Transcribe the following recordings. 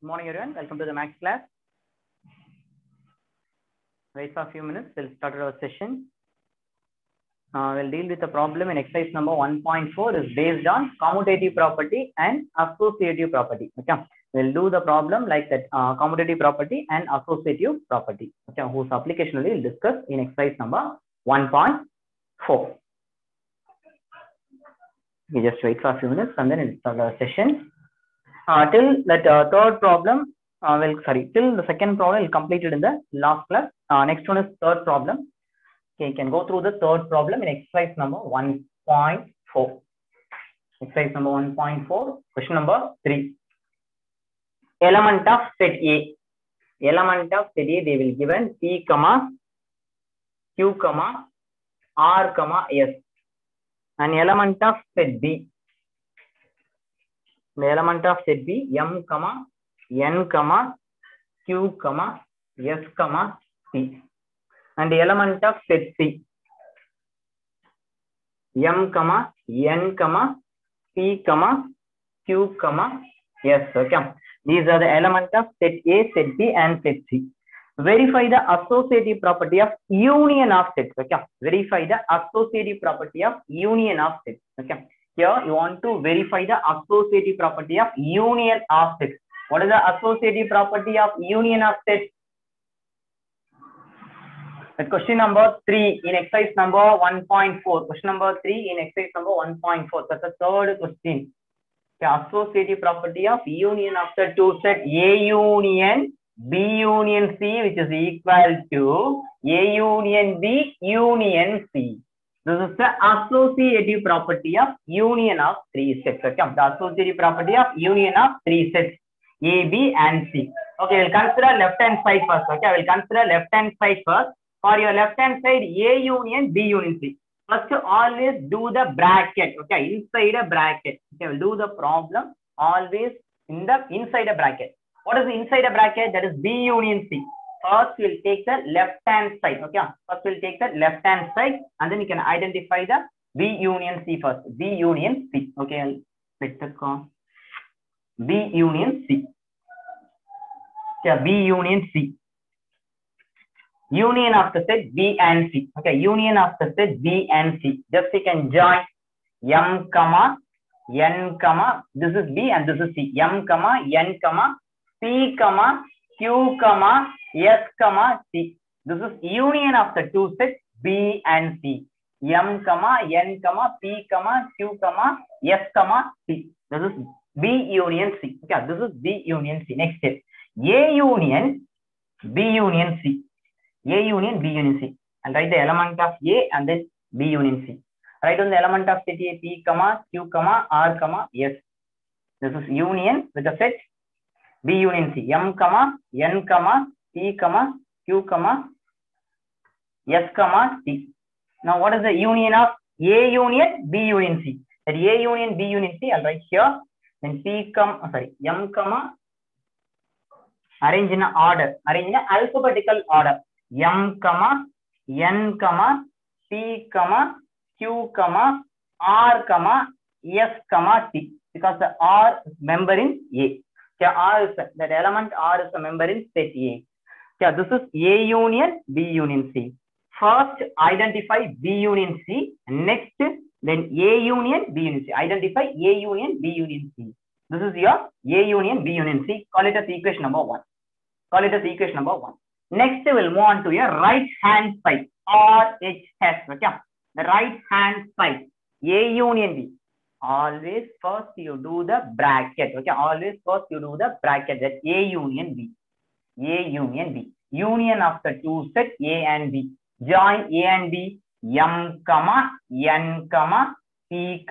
Good morning, everyone. Welcome to the maths class. Wait for a few minutes. We'll start our session. We'll deal with the problem in exercise number 1.4 is based on commutative property and associative property. Okay. We'll do the problem like that, commutative property and associative property. Okay. Whose application we'll discuss in exercise number 1.4. We just wait for a few minutes and then we'll start our session. Till that third problem, till the second problem is completed in the last class. Next one is third problem. Okay, you can go through the third problem in exercise number 1.4. Exercise number 1.4, question number 3. Element of set A. Element of set A, they will given P, Q, R, S. An element of set B. The element of set B, M, N, Q, S, T. And the element of set C, M, N, P, Q, S. Okay. These are the elements of set A, set B, and set C. Verify the associative property of union of sets. Okay. Verify the associative property of union of sets. Okay. Here you want to verify the associative property of union of sets. What is the associative property of union of sets? That question number 3 in exercise number 1.4. Question number 3 in exercise number 1.4. That's the third question. The associative property of union of the two set A union B union C, which is equal to A union B union C. This is the associative property of union of three sets. Okay, the associative property of union of three sets A, B, and C. Okay, we'll consider left hand side first. Okay, we'll consider left hand side first. For your left hand side, A union B union C. First, always do the bracket. Okay, inside a bracket. Okay, we'll do the problem always inside a bracket. What is the inside a bracket? That is B union C. First, we'll take the left hand side. Okay, first we'll take the left hand side, and then you can identify the B union C first. B union C. Okay, I'll put the B union C. Yeah, B union C. Union of the set B and C. Okay, union of the set B and C. Just you can join M, N, this is B and this is C. M, N, P, Q, S, T. This is union of the two sets B and C. M, N, P, Q, S, T. This is B union C. Okay, this is B union C. Next step. A union B union C. A union B union C. I'll write the element of A and then B union C. Write on the element of set A, P, Q, R, S. This is union with the set B union C. M, N, P, Q, S, T. Now, what is the union of A union B union C? That A union B union C, I'll write here. Then M, arrange in order, arrange in alphabetical order. M, N, P, Q, R, S, T. Because the R is member in A. Okay, R is that element R is a member in set A. Okay, this is A union B union C. First, identify B union C. Next, then A union B union C. Identify A union B union C. This is your A union B union C. Call it as equation number 1. Call it as equation number 1. Next, we'll move on to your right hand side. RHS. Okay, the right hand side. A union B. Always first you do the bracket. Okay, always first you do the bracket. That A union B. A union B. Union of the two sets A and B. Join A and B. M, N, P,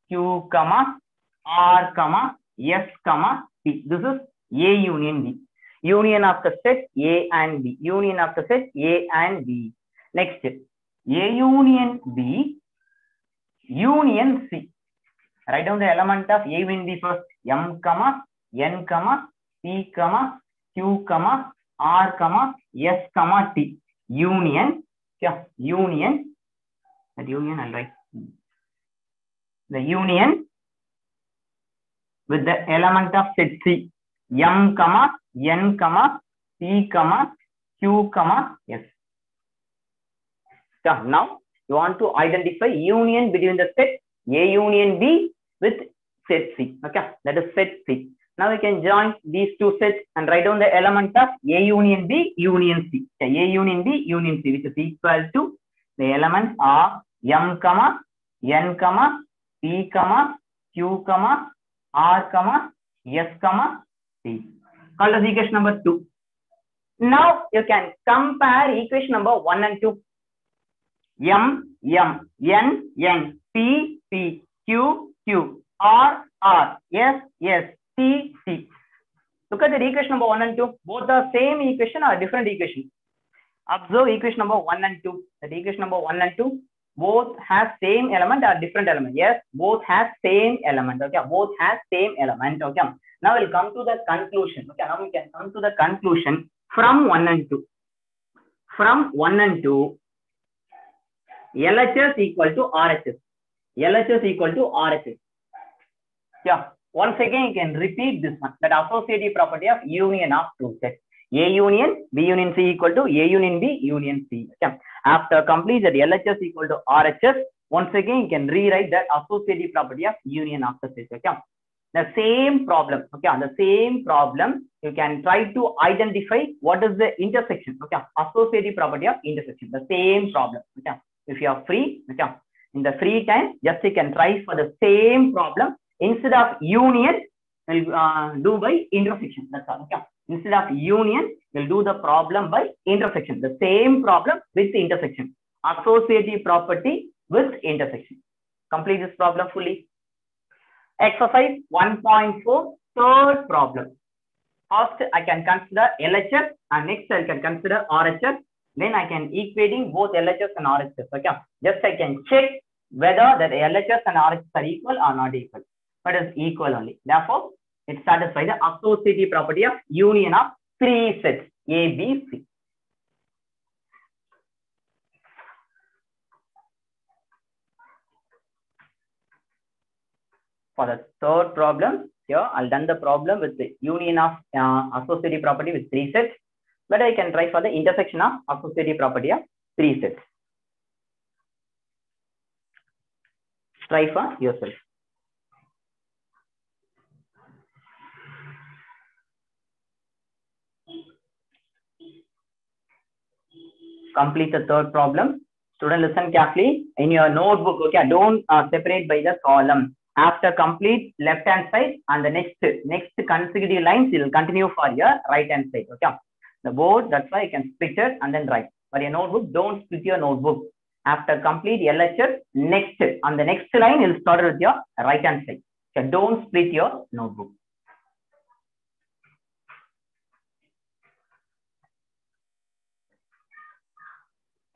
Q, R, S, T. This is A union B. Union of the set A and B. Union of the set A and B. Next, A union B. Union C. Write down the element of A union B first. M, N, P, Q, R, S, T. Union. Yeah, union. That union I'll write. The union with the element of set C. M, N, P, Q, S. Yeah, now you want to identify union between the set A union B with set C. Okay, that is set C. Now we can join these two sets and write down the element of A union B union C. Okay, A union B union C, which is equal to the elements are M, N, P, Q, R, S, T. Call as equation number 2. Now you can compare equation number 1 and 2. M, N, P, Q, R, S, T. Look at the equation number 1 and 2. Both are same equation or different equation. Observe equation number 1 and 2. That equation number 1 and 2 both have same element or different element. Yes, both have same element. Okay, both have same element. Okay. Now we'll come to the conclusion. Okay, now we can come to the conclusion from 1 and 2. From 1 and 2, LHS equal to RHS. LHS equal to RHS. Yeah. Once again, you can repeat this one. That associative property of union of two sets. A union, B union C equal to A union B union C. Okay. After complete that LHS equal to RHS, once again you can rewrite that associative property of union of the sets. Okay. The same problem. Okay. On the same problem, you can try to identify what is the intersection. Okay. Associative property of intersection. The same problem. Okay. If you are free, okay. In the free time, just you can try for the same problem. Instead of union, we'll do by intersection. That's all. Okay. Instead of union, we'll do the problem by intersection. The same problem with the intersection. Associative property with intersection. Complete this problem fully. Exercise 1.4, third problem. First, I can consider LHS and next I can consider RHS. Then I can equating both LHS and RHS. Okay. Just I can check whether that LHS and RHS are equal or not equal. But it's equal only. Therefore, it satisfies the associative property of union of three sets A, B, C. For the third problem, here I'll done the problem with the union of associative property with three sets. But I can try for the intersection of associative property of three sets. Try for yourself. Complete the third problem. Student, listen carefully. In your notebook, okay, don't separate by the column. After complete left hand side and the next consecutive lines, you will continue for your right hand side. Okay. The board, that's why you can split it and then write. For your notebook, don't split your notebook. After complete LHS, next on the next line, you'll start with your right hand side. So don't split your notebook.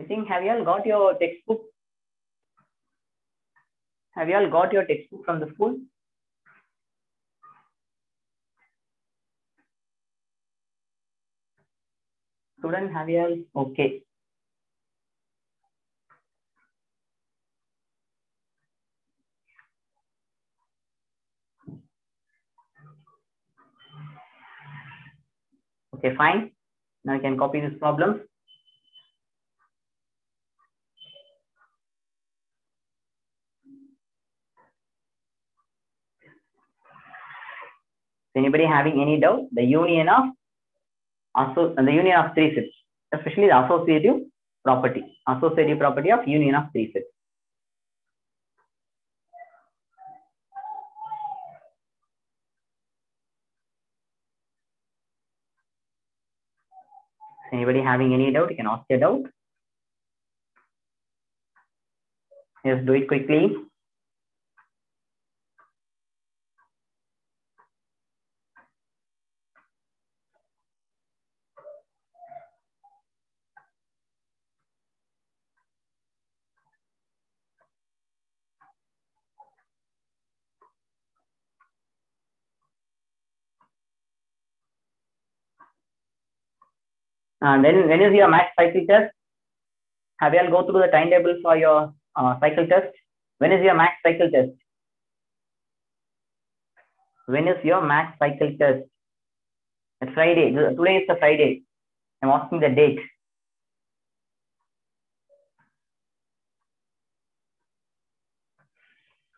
I think, have you all got your textbook? Have you all got your textbook from the school? Student, have you all? Okay. Okay, fine. Now you can copy this problem. Anybody having any doubt? The union of three sets, especially the associative property of union of three sets. Anybody having any doubt? You can ask your doubt. Just do it quickly. And then when is your math cycle test? Have you all go through the timetable for your cycle test? When is your math cycle test? When is your math cycle test? It's Friday. Today is the Friday. I'm asking the date.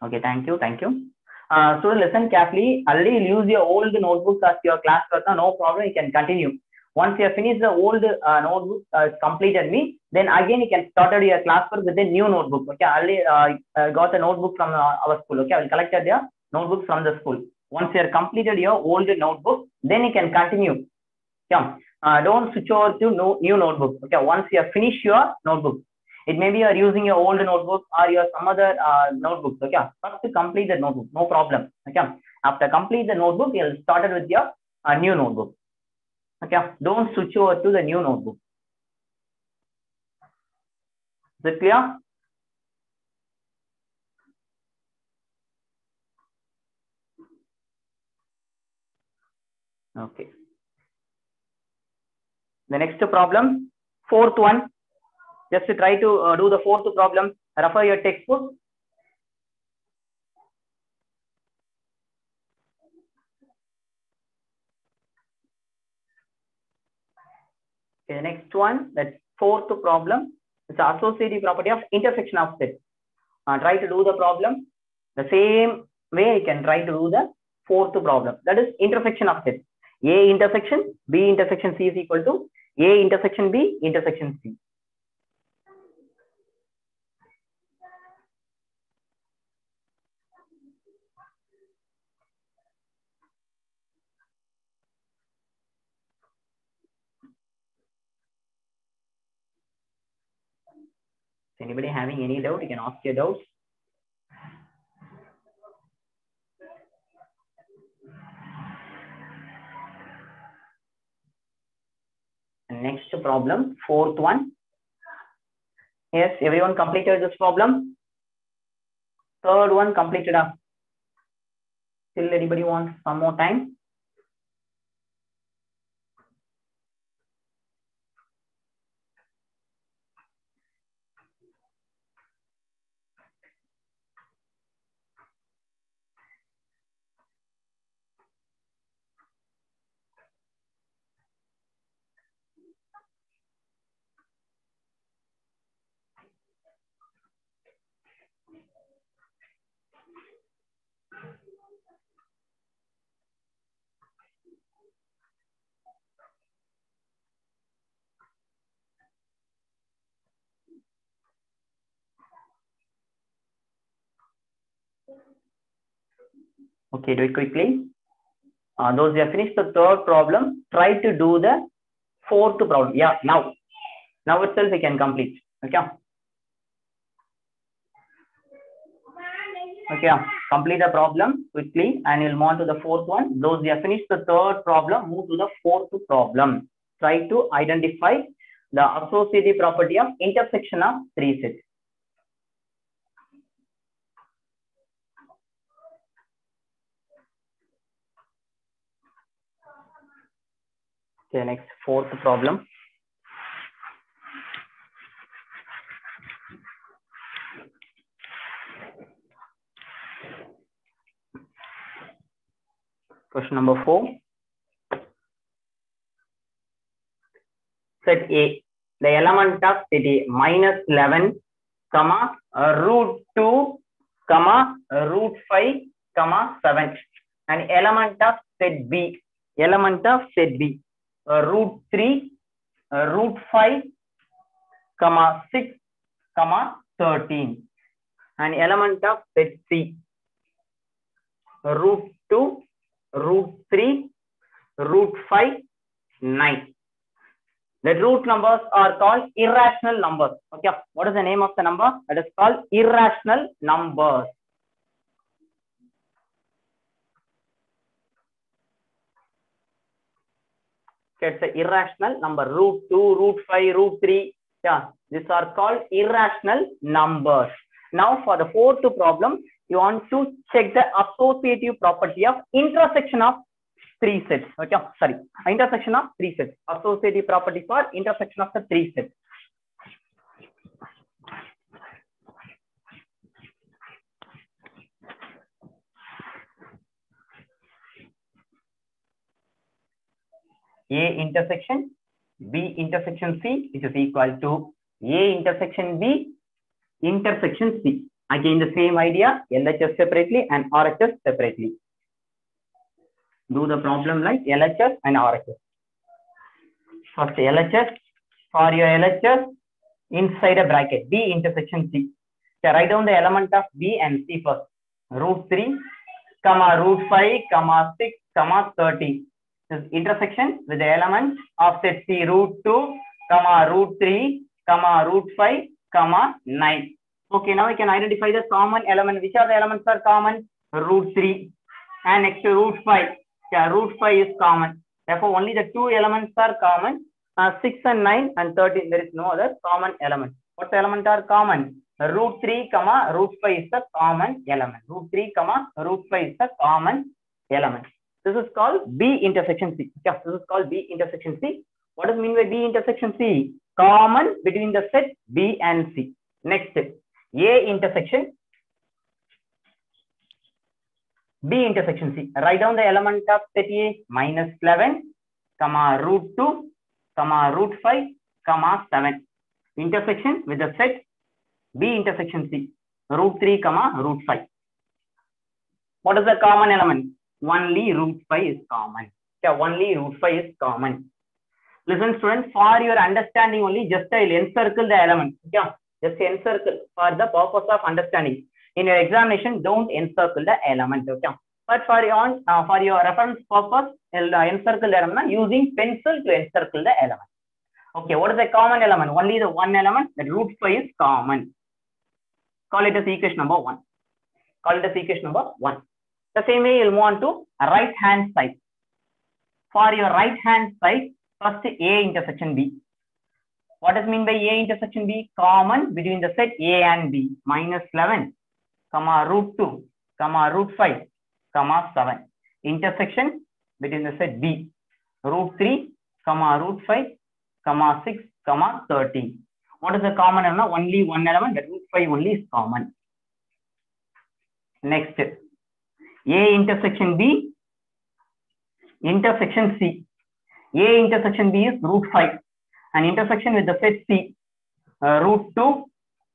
Okay, thank you. So listen carefully. Already use your old notebooks as your class work. No problem. You can continue. Once you have finished the old notebook completed me, then again you can start your class work with a new notebook. Okay, already got a notebook from our school. Okay, I will collect the notebook from the school. Once you have completed your old notebook, then you can continue. Yeah. Don't switch over to new notebook. Okay, once you have finished your notebook, it may be you are using your old notebook or your some other notebooks. Okay, first to complete the notebook, no problem. Okay, after complete the notebook, you'll start with your new notebook. Okay, don't switch over to the new notebook. Is it clear? Okay. The next problem, fourth one. Just to try to do the fourth problem. Refer your textbook. Okay, the next one, that's fourth problem. It's the associative property of intersection of sets. Try to do the problem the same way you can try to do the fourth problem. That is intersection of sets. A intersection B intersection C is equal to A intersection B intersection C. Anybody having any doubt, you can ask your doubts. Next problem, fourth one. Yes, everyone completed this problem. Third one completed. Still anybody wants some more time? Okay, do it quickly. Those who have finished the third problem, try to do the fourth problem. Yeah, now itself we can complete. Okay. Okay, complete the problem quickly and you'll move on to the fourth one. Those who have finished the third problem, move to the fourth problem. Try to identify the associative property of intersection of three sets. Okay, next fourth problem. Question number 4. Set A. The element of set A minus 11, comma, root 2, comma, root 5, comma, 7. And element of set B. Root 3, root 5, comma, 6, comma, 13. And element of set C. Root 2, root 3, root 5, 9. The root numbers are called irrational numbers. Okay, what is the name of the number? That is called irrational numbers. Okay, it's an irrational number. Root 2, root 5, root 3. Yeah, these are called irrational numbers. Now for the fourth problem, you want to check the associative property of intersection of three sets. Okay, sorry, intersection of three sets. Associative property for intersection of the three sets. A intersection B intersection C, which is equal to A intersection B intersection C. Again, the same idea, LHS separately and RHS separately. Do the problem like LHS and RHS. First LHS, for your LHS, inside a bracket, B intersection C. So write down the element of B and C first. √3, √5, 6, 30. This intersection with the element of set C, √2, √3, √5, 9. Okay, now we can identify the common element. Which are the elements are common? √3 and next to √5. Yeah, √5 is common. Therefore, only the two elements are common. 6 and 9 and 13. There is no other common element. What elements are common? √3, √5 is the common element. √3, √5 is the common element. This is called B intersection C. Yeah, this is called B intersection C. What does it mean by B intersection C? Common between the set B and C. Next, A intersection B intersection C. Write down the element of set A, -11, √2, √5, 7. Intersection with the set B intersection C, √3, √5. What is the common element? Only √5 is common. Yeah, only √5 is common. Listen, students, for your understanding only, just I'll encircle the element. Yeah, just encircle for the purpose of understanding. In your examination, don't encircle the element. Okay, but for your reference purpose, encircle the element using pencil to encircle the element. Okay, what is the common element? Only the one element, that √5 is common. Call it as equation number 1. Call it as equation number 1. The same way, you'll move on to right hand side. For your right hand side, first A intersection B. What does mean by A intersection B? Common between the set A and B. -11, √2, √5, 7. Intersection between the set B. √3, √5, 6, 13. What is the common element? Only one element, that √5 only is common. Next, A intersection B intersection C. A intersection B is √5 and intersection with the set C, √2,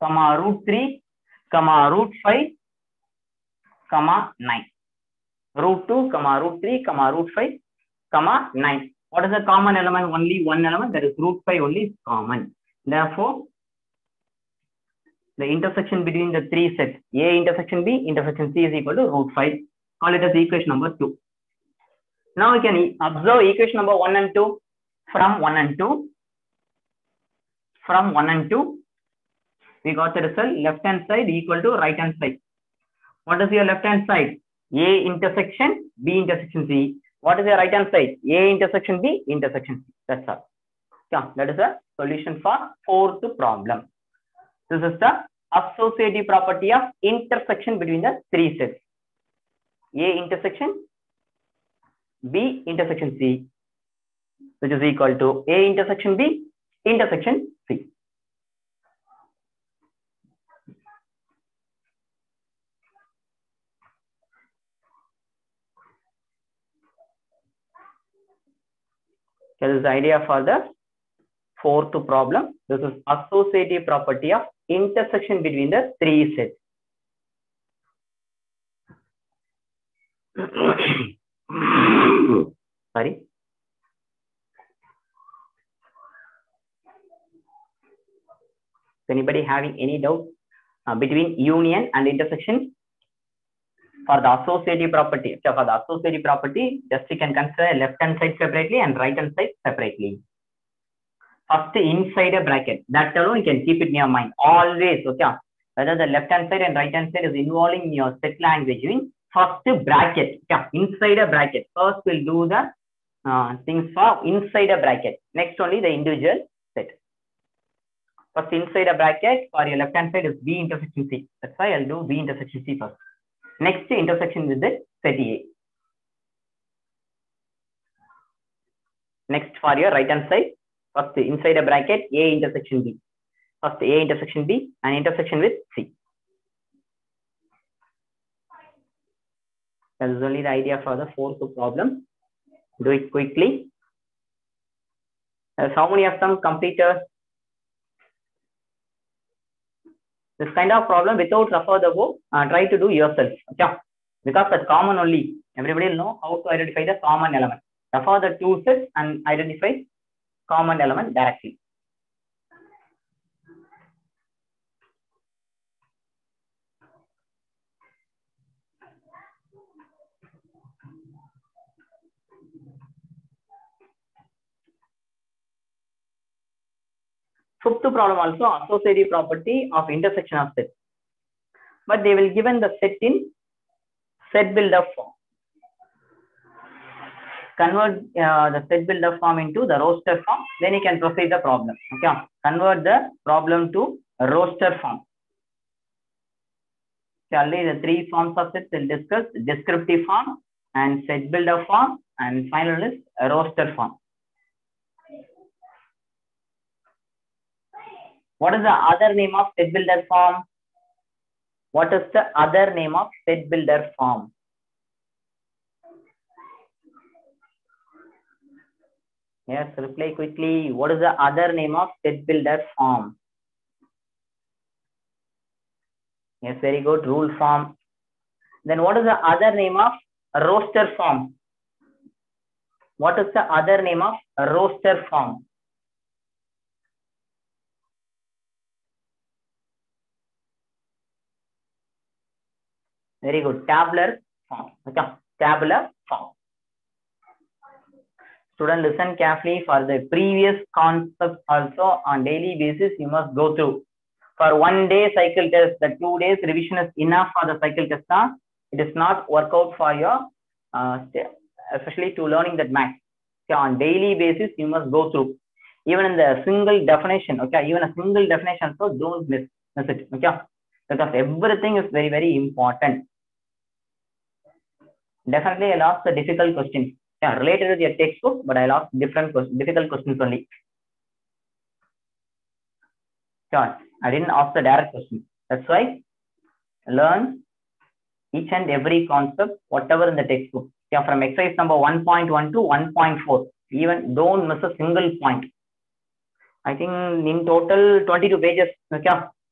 √3, √5, 9. √2, √3, √5, 9. What is the common element? Only one element, that is √5 only is common. Therefore, the intersection between the three sets, A intersection B intersection C, is equal to √5. Call it as equation number 2. Now we can observe equation number 1 and 2. From 1 and 2, we got the result left hand side equal to right hand side. What is your left hand side? A intersection B intersection C. What is your right hand side? A intersection B intersection C. That's all. Yeah, that is a solution for fourth problem. This is the associative property of intersection between the three sets. A intersection B intersection C, which is equal to A intersection B intersection C. That is the idea for the fourth problem. This is associative property of intersection between the three sets. Sorry. Is anybody having any doubt between union and intersection? For the associative property, just you can consider left hand side separately and right hand side separately. First, inside a bracket, that alone you can keep it in your mind always. Okay, whether the left hand side and right hand side is involving your set language, first bracket, okay, inside a bracket. First we'll do the things for inside a bracket. Next only the individual set. First inside a bracket for your left hand side is B intersection C. That's why I'll do B intersection C first. Next intersection with the set A. Next for your right hand side, first inside a bracket A intersection B. First A intersection B and intersection with C. That is only the idea for the fourth problem. Do it quickly. How many of them completed this kind of problem without refer the book? Try to do yourself. Okay, because that's common only. Everybody will know how to identify the common element. Refer the two sets and identify common element directly. Fifth problem also associative property of intersection of sets, but they will given the set in set builder form. Convert the set builder form into the roster form, then you can proceed the problem. Okay, convert the problem to a roster form. Only the three forms of sets will discuss: descriptive form and set builder form, and final is a roster form. What is the other name of set builder form? What is the other name of set builder form? Yes, reply quickly. What is the other name of set builder form? Yes, very good. Rule form. Then what is the other name of roster form? What is the other name of roster form? Very good. Tabular form. Okay. Tabular form. Student, listen carefully. For the previous concepts also on daily basis, you must go through. For 1 day cycle test, the 2 days revision is enough for the cycle test. It is not work out for your, especially to learning that math. Okay, on daily basis, you must go through. Even in the single definition, okay, even a single definition, so don't miss it, okay, because everything is very, very important. Definitely, I'll ask the difficult questions. Yeah, related to your textbook, but I'll ask different difficult questions only. Sure, I didn't ask the direct question. That's why learn each and every concept, whatever in the textbook. Yeah, from exercise number 1.1 to 1.4. Even don't miss a single point. I think in total 22 pages. Okay,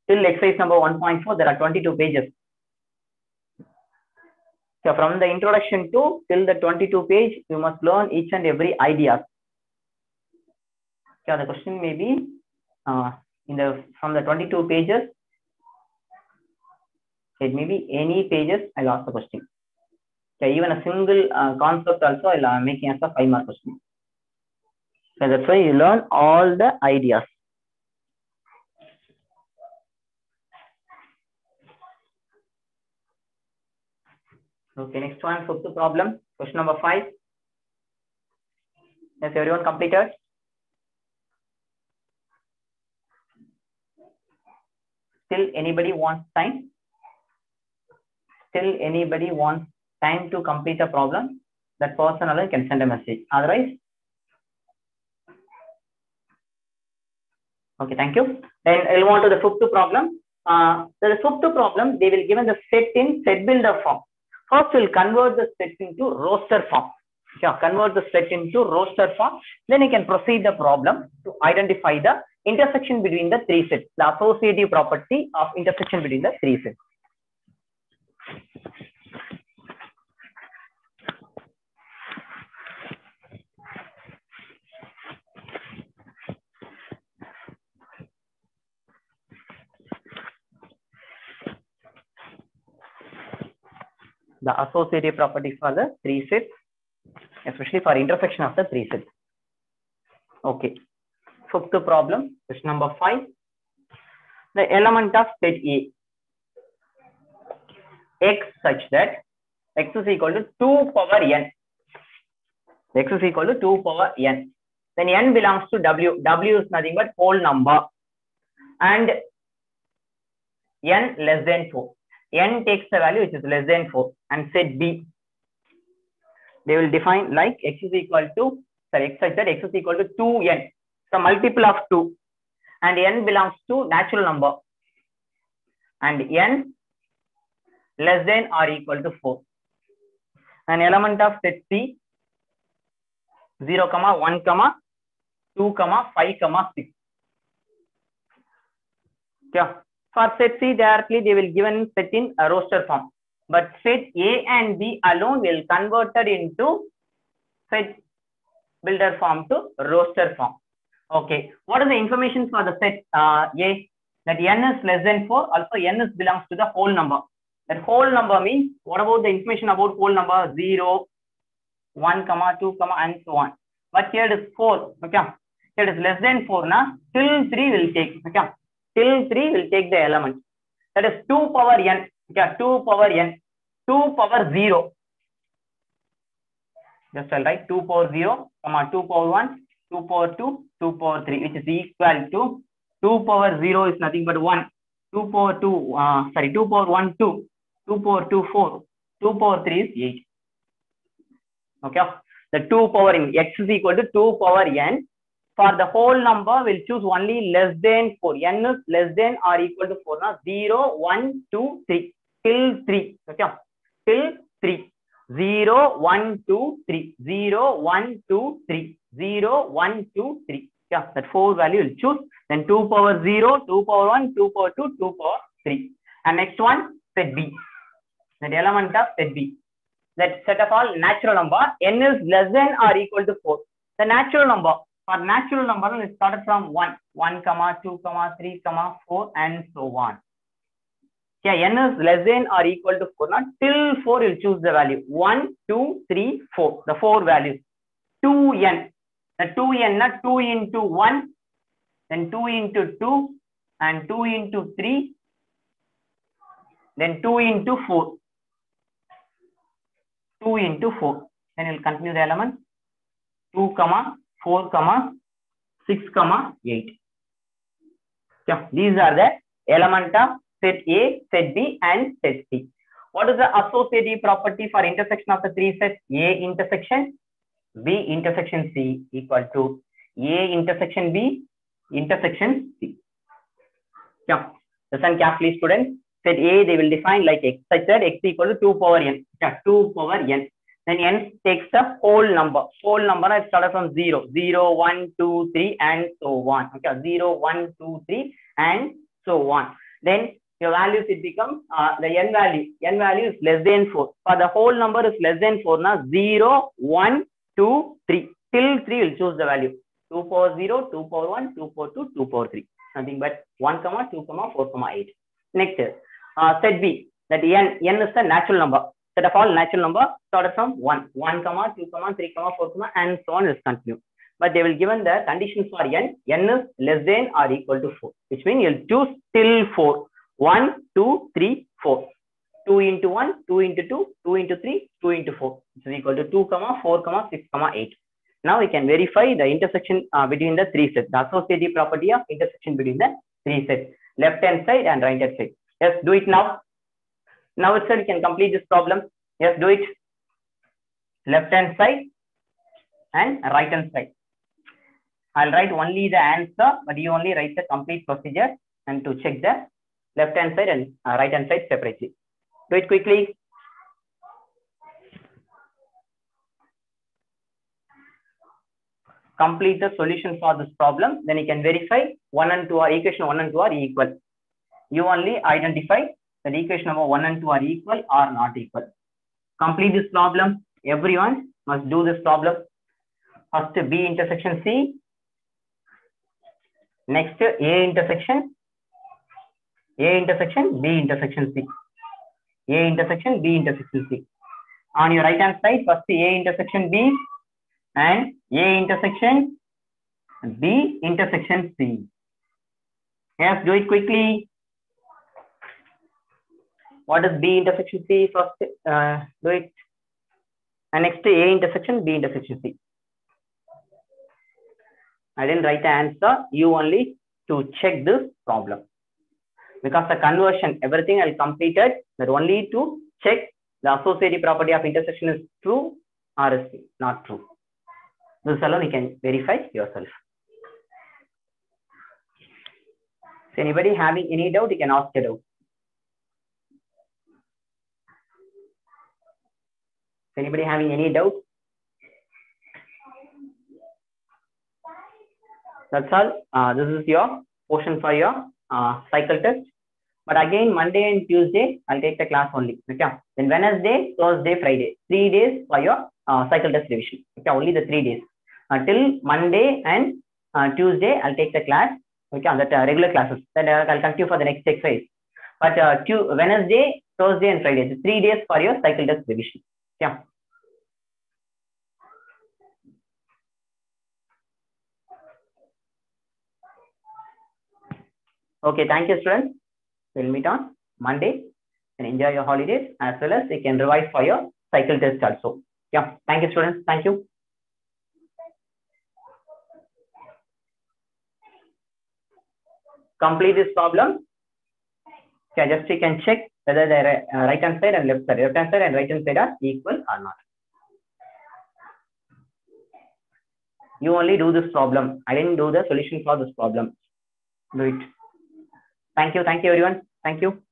till exercise number 1.4, there are 22 pages. So from the introduction to till the 22 page, you must learn each and every idea. Okay, the question may be from the 22 pages. It may be any pages. I'll ask the question. Okay, even a single concept also I'll making as a 5-mark question. So that's why you learn all the ideas. Okay, next one, fifth problem, question number 5. Has everyone completed? Still anybody wants time? Still anybody wants time to complete the problem? That person alone can send a message. Otherwise, okay, thank you. Then I'll move on to the fifth problem. The fifth problem, they will given the set in set builder form. First, we'll convert the set into roster form. Yeah, convert the set into roster form. Then you can proceed the problem to identify the intersection between the three sets, the associative property of intersection between the three sets. The associative properties for the three sets, especially for intersection of the three sets. Okay. Fifth problem, question number 5. The element of set A, x such that x is equal to 2 power n. X is equal to 2 power n. Then n belongs to w. W is nothing but whole number. And n less than 4. N takes the value which is less than 4. And set B, they will define like x is equal to, x such that x is equal to 2n. So multiple of 2. And n belongs to natural number. And n less than or equal to 4. An element of set C, 0, 1, 2, 5, 6. Yeah. For set C, directly they will given set in a roster form. But set A and B alone will converted into set builder form to roster form. Okay. What are the information for the set A? That n is less than 4. Also, n is belongs to the whole number. That whole number means, what about the information about whole number? 0, 1, 2, and so on. But here it is 4. Okay. Here it is less than 4. Now, till 3 will take. Okay. Till 3 will take the element. That is 2 power n. Okay. 2 power n. 2 power 0. Just I'll write 2 power 0, 2 power 1, 2 power 2, 2 power 3, which is equal to 2 power 0 is nothing but 1. 2 power 2, 2 power 1, 2. 2 power 2, 4. 2 power 3 is 8. Okay. The 2 power n, x is equal to 2 power n. For the whole number, we'll choose only less than 4. N is less than or equal to 4. Now, 0, 1, 2, 3. Till 3. Okay. Till 3. 0, 1, 2, 3. 0, 1, 2, 3. 0, 1, 2, 3. Yeah, that 4 value will choose. Then 2 power 0, 2 power 1, 2 power 2, 2 power 3. And next one, set B. That element of set B. That set of all natural number. N is less than or equal to 4. The natural number. For natural number, it started from 1. 1, 2, 3, 4, and so on. Yeah, n is less than or equal to 4. Now, till 4, you'll choose the value. 1, 2, 3, 4. The 4 values. 2n. The 2n, not 2 into 1, then 2 into 2, and 2 into 3, then 2 into 4. 2 into 4. Then you'll continue the element. 2, 4, 6, 8. Yeah, these are the element of set A, set B, and set C. What is the associative property for intersection of the three sets? A intersection B intersection C equal to A intersection B intersection C. Yeah, listen carefully, students. Set A they will define like x, such that x equal to 2 power n. Yeah, 2 power n. Then n takes the whole number. Whole number is started from 0, 0, 1, 2, 3, and so on. Okay, 0, 1, 2, 3, and so on. Then your values, it becomes the n value. N value is less than 4. For the whole number is less than 4. Now 0, 1, 2, 3. Till 3 will choose the value. 2 power 0, 2 power 1, 2 power 2, 2 power 3. Nothing but 1, 2, 4, 8. Next, set B. That n is the natural number. Set of all natural number started from 1, 2, 3, 4, and so on is continued. But they will given the conditions for n. N is less than or equal to 4, which means you'll choose till 4. 1, 2, 3, 4. 2 into 1, 2 into 2, 2 into 3, 2 into 4. Which is equal to 2, 4, 6, 8. Now we can verify the intersection between the three sets. The associative property of intersection between the three sets. Left hand side and right hand side. Yes, do it now. Now itself you can complete this problem. Yes, do it. Left hand side and right hand side. I'll write only the answer, but you only write the complete procedure and to check the left hand side and right hand side separately. Do it quickly. Complete the solution for this problem. Then you can verify 1 and 2 are equation 1 and 2 are equal. You only identify that equation number 1 and 2 are equal or not equal. Complete this problem. Everyone must do this problem. First B intersection C. Next A intersection. A intersection B intersection C. A intersection B intersection C. On your right hand side, first A intersection B and A intersection B intersection C. Yes, do it quickly. What is B intersection C? First, do it. And next A intersection B intersection C. I didn't write the answer. You only to check this problem. Because the conversion, everything I completed, that only to check the associative property of intersection is true or is not true. This alone you can verify yourself. So anybody having any doubt, you can ask a doubt. Anybody having any doubt? That's all. This is your portion for your cycle test. But again, Monday and Tuesday, I'll take the class only. Okay. Then Wednesday, Thursday, Friday, 3 days for your cycle test revision. Okay, only the 3 days. Till Monday and Tuesday, I'll take the class. Okay, on that regular classes. Then I'll continue for the next exercise. But Wednesday, Thursday, and Friday, the 3 days for your cycle test revision. Yeah. Okay, thank you, students. We'll meet on Monday and enjoy your holidays, as well as you can revise for your cycle test also. Yeah, thank you, students. Thank you. Complete this problem. Okay, just you can check whether the right hand side and left hand side and right hand side are equal or not. You only do this problem. I didn't do the solution for this problem. Do it. Thank you everyone. Thank you.